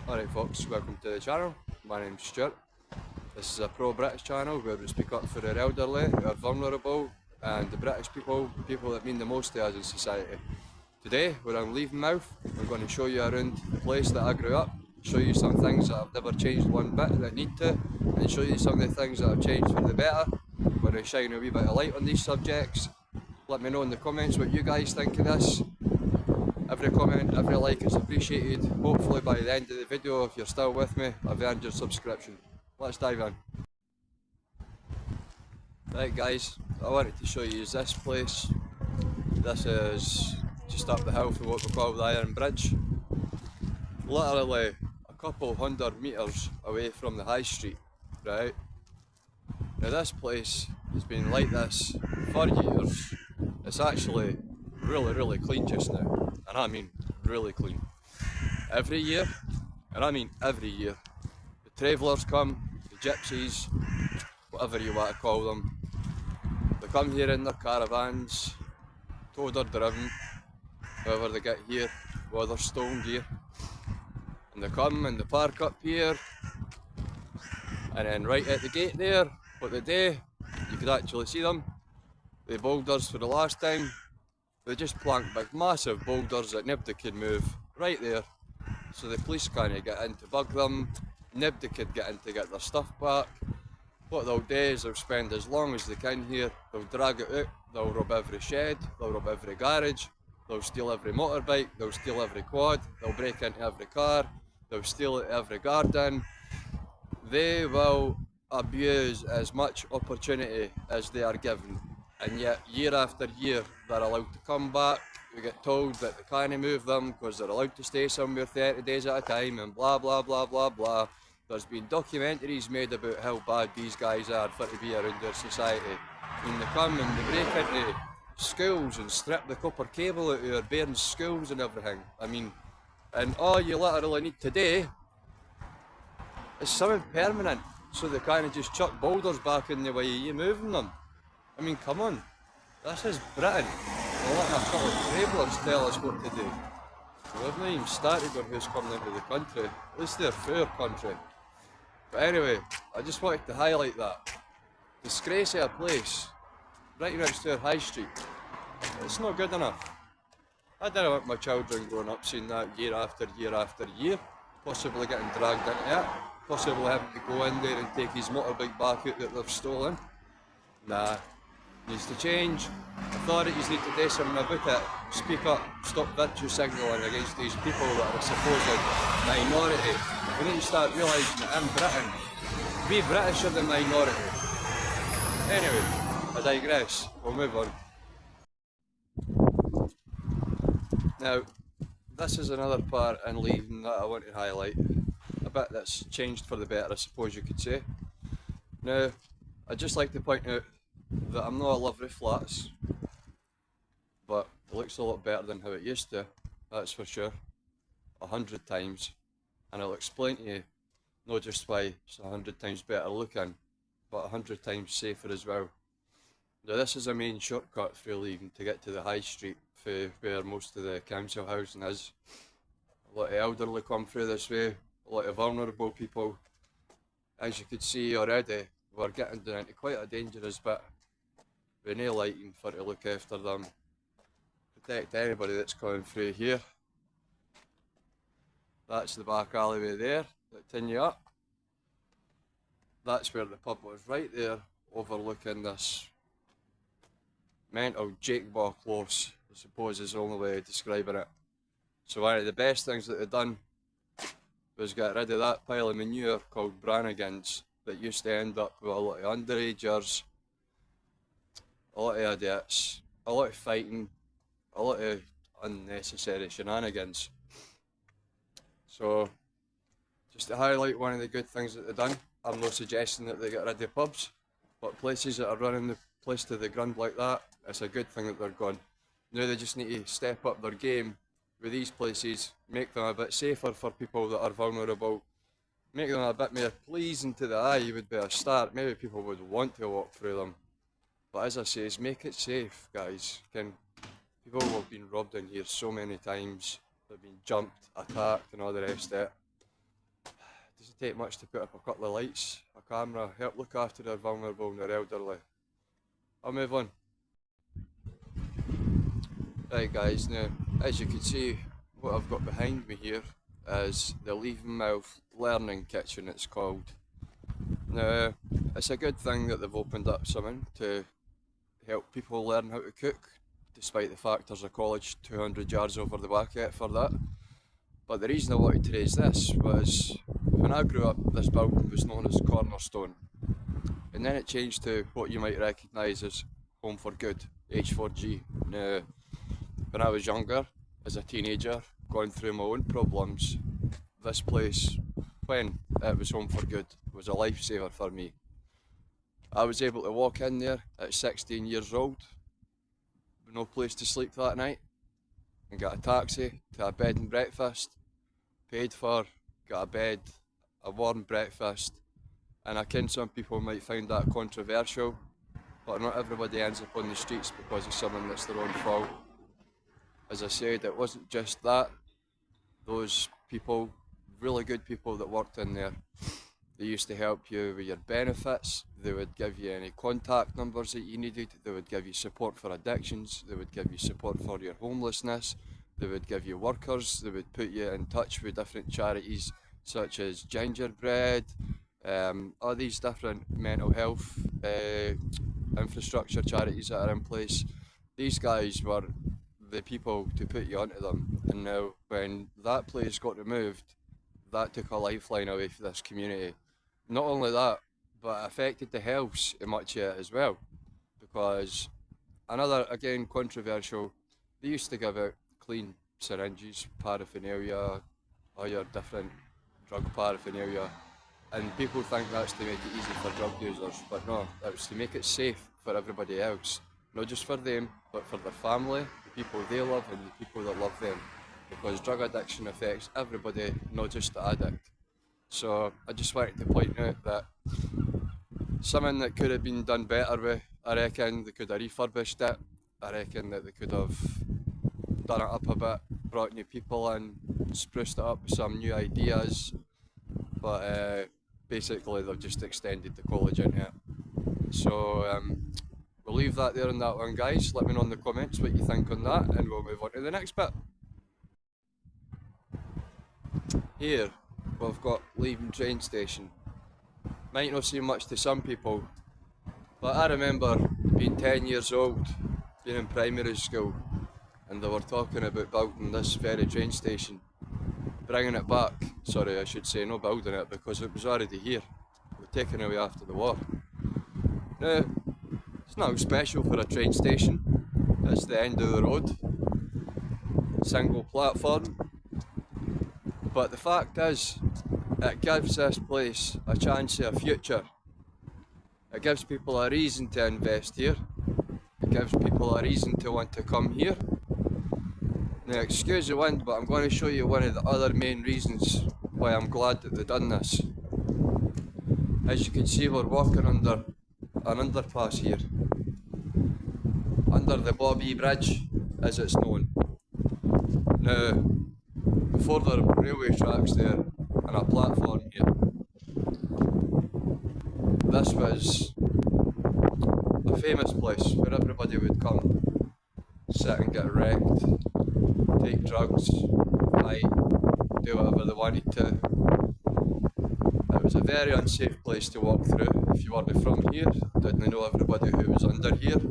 Alright folks, welcome to the channel. My name's Stuart. This is a pro-British channel where we speak up for our elderly, our vulnerable and the British people that mean the most to us in society. Today we're on Leven. We're going to show you around the place that I grew up, show you some things that have never changed one bit that need to, and show you some of the things that have changed for the better. We're going to shine a wee bit of light on these subjects. Let me know in the comments what you guys think of this. Every comment, every like is appreciated. Hopefully by the end of the video, if you're still with me, I've earned your subscription. Let's dive in. Right guys, I wanted to show you this place. This is just up the hill from what we call the Iron Bridge. Literally a couple hundred metres away from the high street, right? Now this place has been like this for years. It's actually really clean just now. And I mean really clean. Every year, and I mean every year, the travellers come, the gypsies, whatever you want to call them, they come here in their caravans, towed or driven, however they get here, with their stolen gear, and they come and they park up here, and then right at the gate there, what they do, you could actually see them, the boulders for the last time. They just planked big massive boulders that nobody could move right there, so the police can't get in to bug them, nobody could get in to get their stuff back. What they'll do is they'll spend as long as they can here, they'll drag it out, they'll rob every shed, they'll rob every garage, they'll steal every motorbike, they'll steal every quad, they'll break into every car, they'll steal at every garden. They will abuse as much opportunity as they are given. And yet, year after year, they're allowed to come back. We get told that they can't move them because they're allowed to stay somewhere 30 days at a time and blah blah blah blah blah. There's been documentaries made about how bad these guys are for to be around their society. When they come and they break into schools and strip the copper cable out of your bairns' schools and everything. I mean, and all you literally need today is something permanent, so they can't just chuck boulders back in the way you're moving them. I mean, come on, this is Britain. We'll let a couple of travellers tell us what to do. We've not even started on who's coming into the country. At least they're fair country. But anyway, I just wanted to highlight that. Disgrace of a place, right next to our high street. It's not good enough. I don't want my children growing up seeing that year after year after year, possibly getting dragged into it, possibly having to go in there and take his motorbike back out that they've stolen. Nah. Needs to change. Authorities need to do something about it. Speak up, stop virtue signalling against these people that are a supposed minority. We need to start realising that in Britain, we British are the minority. Anyway, I digress. We'll move on. Now, this is another part in Leven that I want to highlight. A bit that's changed for the better, I suppose you could say. Now, I'd just like to point out that I'm not a livery flats, but it looks a lot better than how it used to, that's for sure, 100 times, and I'll explain to you not just why it's 100 times better looking, but 100 times safer as well. Now this is a main shortcut through Leven to get to the high street for where most of the council housing is. A lot of elderly come through this way, a lot of vulnerable people. As you could see already, we're getting down into quite a dangerous bit. With no lighting for to look after them, protect anybody that's coming through here. That's the back alleyway there, that tin you up. That's where the pub was, right there, overlooking this mental Jake Ball close, I suppose is the only way of describing it. So one of the best things that they've done was get rid of that pile of manure called Brannigan's that used to end up with a lot of underagers, a lot of idiots, a lot of fighting, a lot of unnecessary shenanigans. So, just to highlight one of the good things that they've done, I'm not suggesting that they get rid of pubs, but places that are running the place to the ground like that, it's a good thing that they're gone. Now they just need to step up their game with these places, make them a bit safer for people that are vulnerable, make them a bit more pleasing to the eye would be a start. Maybe people would want to walk through them. But as I say, make it safe, guys. People have been robbed in here so many times. They've been jumped, attacked and all the rest of it. doesn't take much to put up a couple of lights, a camera, help look after their vulnerable and their elderly. I'll move on. Right guys, now as you can see, what I've got behind me here is the Leven Learning Kitchen, it's called. Now, it's a good thing that they've opened up something to help people learn how to cook, despite the fact there's a college 200 yards over the Wacket for that. But the reason I wanted to raise this was, when I grew up, this building was known as Cornerstone, and then it changed to what you might recognise as Home for Good, H4G. Now, when I was younger, as a teenager, going through my own problems, this place, when it was Home for Good, was a lifesaver for me. I was able to walk in there at 16 years old, with no place to sleep that night, and get a taxi to a bed and breakfast, paid for, got a bed, a warm breakfast, and I ken some people might find that controversial, but not everybody ends up on the streets because of something that's their own fault. As I said, it wasn't just that. Those people, really good people that worked in there, they used to help you with your benefits, they would give you any contact numbers that you needed, they would give you support for addictions, they would give you support for your homelessness, they would give you workers, they would put you in touch with different charities such as Gingerbread, all these different mental health infrastructure charities that are in place. These guys were the people to put you onto them, and now when that place got removed, that took a lifeline away from this community. Not only that, but it affected the health in much of it as well, because another, again, controversial, they used to give out clean syringes, paraphernalia, all your different drug paraphernalia, and people think that's to make it easy for drug users, but no, it was to make it safe for everybody else, not just for them, but for their family, the people they love and the people that love them, because drug addiction affects everybody, not just the addict. So I just wanted to point out that something that could have been done better with, I reckon they could have refurbished it, I reckon that they could have done it up a bit, brought new people in, spruced it up with some new ideas, but basically they've just extended the college into it. So we'll leave that there on that one, guys. Let me know in the comments what you think on that, and we'll move on to the next bit. Here we've got Leven train station. Might not seem much to some people, but I remember being 10 years old, being in primary school, and they were talking about building this very train station, bringing it back. Sorry, I should say, not building it, because it was already here. It was taken away after the war. Now, it's nothing special for a train station. It's the end of the road, single platform. But the fact is, it gives this place a chance of a future. It gives people a reason to invest here. It gives people a reason to want to come here. Now, excuse the wind, but I'm going to show you one of the other main reasons why I'm glad that they've done this. As you can see, we're walking under an underpass here. Under the Bobby Bridge, as it's known. Now, before the railway tracks there, and a platform here, this was a famous place where everybody would come, sit and get wrecked, take drugs, fight, do whatever they wanted to. It was a very unsafe place to walk through if you weren't from here, didn't know everybody who was under here. It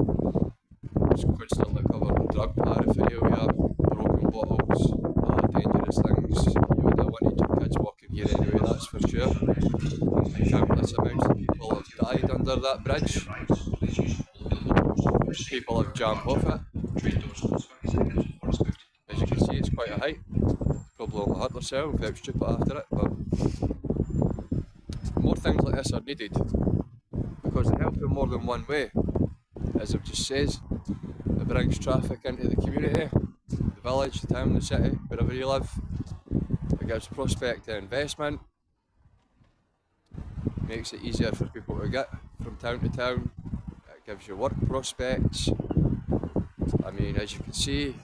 was constantly covered in drug paraphernalia, broken bottles, other dangerous things. You would have wanted your kids walking here anyway, that's for sure. Countless amounts of people have died under that bridge. People have jumped off it. As you can see, it's quite a height. Probably only hurt themselves if it was stupid after it, but more things like this are needed, because they help in more than one way. As it just says, it brings traffic into the community, the village, the town, the city, wherever you live. It gives prospect to investment, makes it easier for people to get from town to town, it gives you work prospects. I mean, as you can see,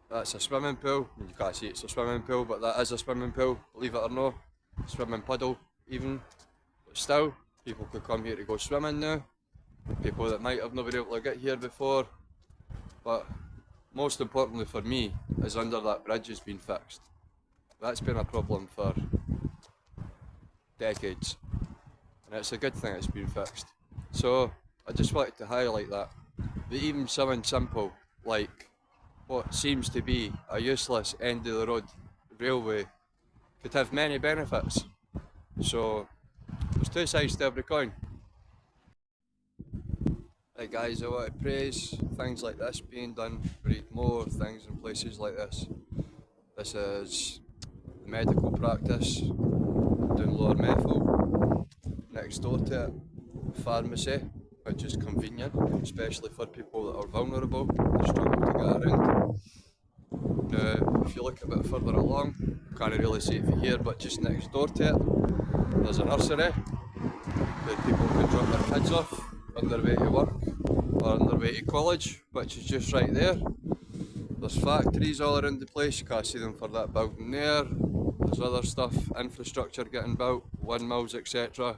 that's a swimming pool. You can't see it's a swimming pool, but that is a swimming pool, believe it or not. swimming puddle even, but still, people could come here to go swimming now, people that might have not been able to get here before, but most importantly for me is under that bridge has been fixed. That's been a problem for decades, and it's a good thing it's been fixed. So I just wanted to highlight that even something simple like what seems to be a useless end of the road railway could have many benefits. So there's two sides to every coin. Right guys, I want to praise things like this being done. We need more things in places like this. This is the medical practice down Lower Methil. Next door to it, pharmacy, which is convenient, especially for people that are vulnerable and struggle to get around. Now, if you look a bit further along, you can't really see it from here, but just next door to it, there's a nursery where people can drop their kids off on their way to work or on their way to college, which is just right there. There's factories all around the place, you can't see them for that building there. There's other stuff, infrastructure getting built, windmills, etc.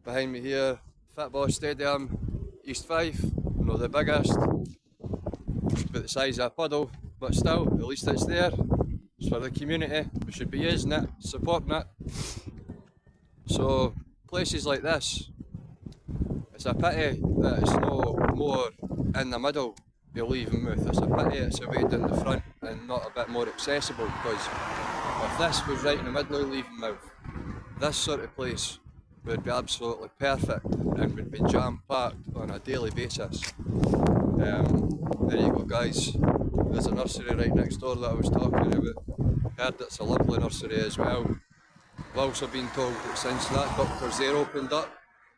Behind me here, football stadium, East Fife, not the biggest, about the size of a puddle, but still, at least it's there. It's for the community, we should be using it, supporting it. So, places like this, it's a pity that it's no more in the middle of Levenmouth. It's a pity it's away down the front and not a bit more accessible, because if this was right in the middle of Levenmouth, this sort of place would be absolutely perfect and would be jam-packed on a daily basis. There you go guys, there's a nursery right next door that I was talking about. Heard it's a lovely nursery as well. I've also been told that since that doctor's there opened up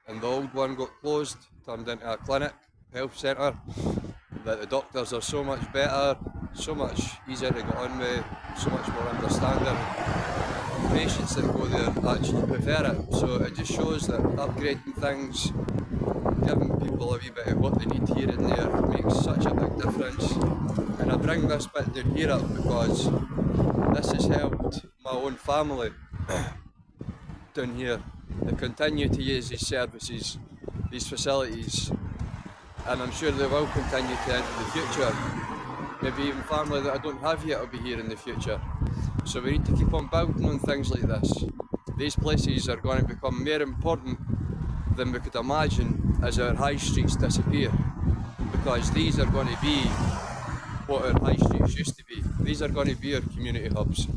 and the old one got closed, turned into a clinic, health centre, that the doctors are so much better, so much easier to get on with, so much more understanding. Patients that go there actually prefer it, so it just shows that upgrading things, giving people a wee bit of what they need here and there makes such a big difference. And I bring this bit down here up because this has helped my own family down here. They continue to use these services, these facilities, and I'm sure they will continue to into the future. Maybe even family that I don't have yet will be here in the future. So we need to keep on building on things like this. These places are going to become more important than we could imagine as our high streets disappear, because these are going to be what our high streets used to be. These are going to be our community hubs,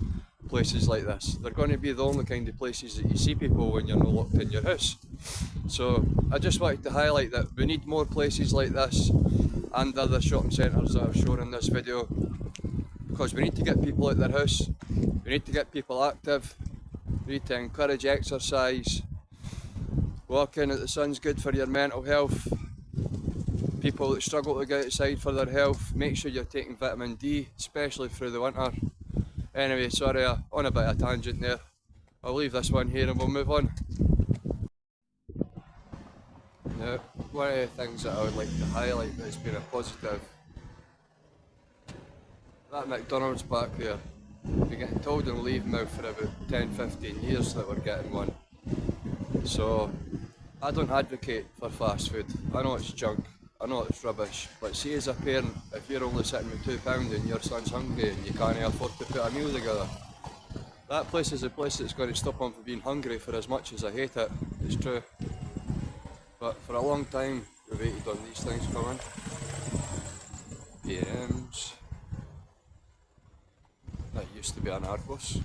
places like this. They're going to be the only kind of places that you see people when you're not locked in your house. So I just wanted to highlight that we need more places like this and other shopping centres that I've shown in this video, because we need to get people out their house, we need to get people active, we need to encourage exercise. Walking at the sun's good for your mental health. People that struggle to get outside for their health, make sure you're taking vitamin D, especially through the winter. Anyway, sorry, on a bit of a tangent there. I'll leave this one here and we'll move on. Now, one of the things that I would like to highlight that's been a positive, that McDonald's back there. We've been getting told in Levenmouth for about 10-15 years that we're getting one. So, I don't advocate for fast food. I know it's junk, I know it's rubbish, but see as a parent, if you're only sitting with £2 and your son's hungry and you can't afford to put a meal together, that place is a place that's going to stop him from being hungry. For as much as I hate it, it's true. But for a long time, we've waited on these things coming. PMs. That used to be an Argos,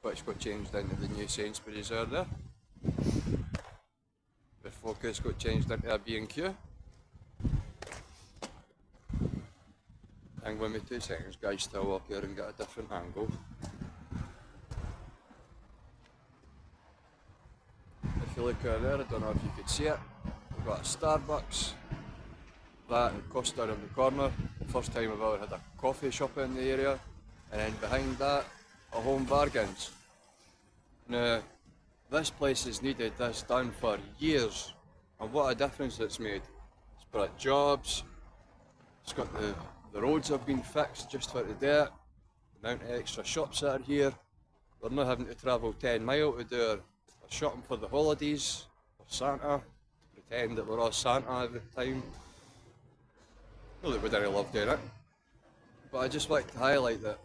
which got changed into the new Sainsbury's there. The Focus got changed into a B&Q. Hang with me 2 seconds guys, till I walk here and get a different angle. If you look out there, I don't know if you could see it, we've got a Starbucks, that and Costa around the corner. First time I've ever had a coffee shop in the area. And then behind that, a Home Bargains. Now, this place has needed this done for years, and what a difference it's made. It's brought jobs, it's got the roads have been fixed just for the dirt, the amount of extra shops that are here, We're not having to travel 10 mile to do our shopping for the holidays, or Santa, to pretend that we're all Santa every time. Not that we didn't love doing it, but I just like to highlight that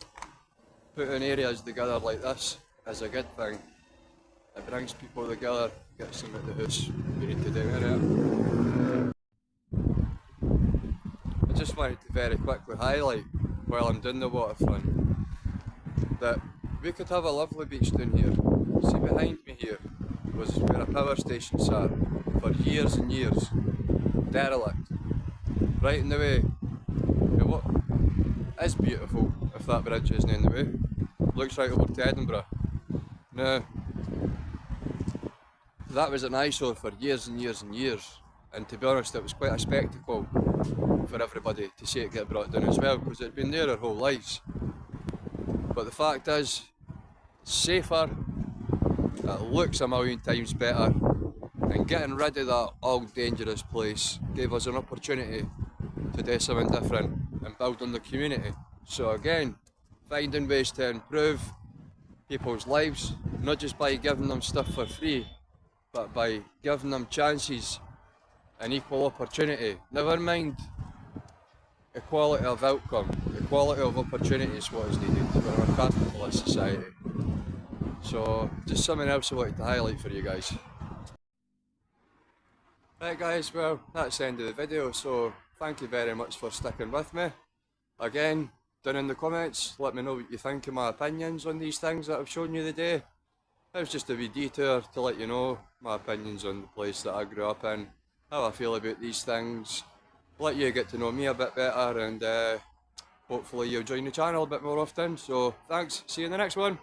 putting areas together like this is a good thing. It brings people together, gets them at the house. We need to do it. I just wanted to very quickly highlight, while I'm doing the waterfront, that we could have a lovely beach down here. See behind me here was where a power station sat for years and years, derelict, right in the way of what is beautiful, if that bridge isn't in the way. Looks right over to Edinburgh. Now, that was an eyesore for years and years and years, and to be honest, it was quite a spectacle for everybody to see it get brought down as well, because it had been there their whole lives. But the fact is, it's safer, it looks a million times better, and getting rid of that old dangerous place gave us an opportunity to do something different and build on the community. So again, finding ways to improve people's lives, not just by giving them stuff for free, but by giving them chances and equal opportunity. Never mind equality of outcome, equality of opportunity is what is needed. We're a capitalist society. So just something else I wanted to highlight for you guys. Right guys, well that's the end of the video, so thank you very much for sticking with me. Again, down in the comments, let me know what you think of my opinions on these things that I've shown you today. It was just a wee detour to let you know my opinions on the place that I grew up in, how I feel about these things, let you get to know me a bit better, and hopefully you'll join the channel a bit more often. So thanks, see you in the next one.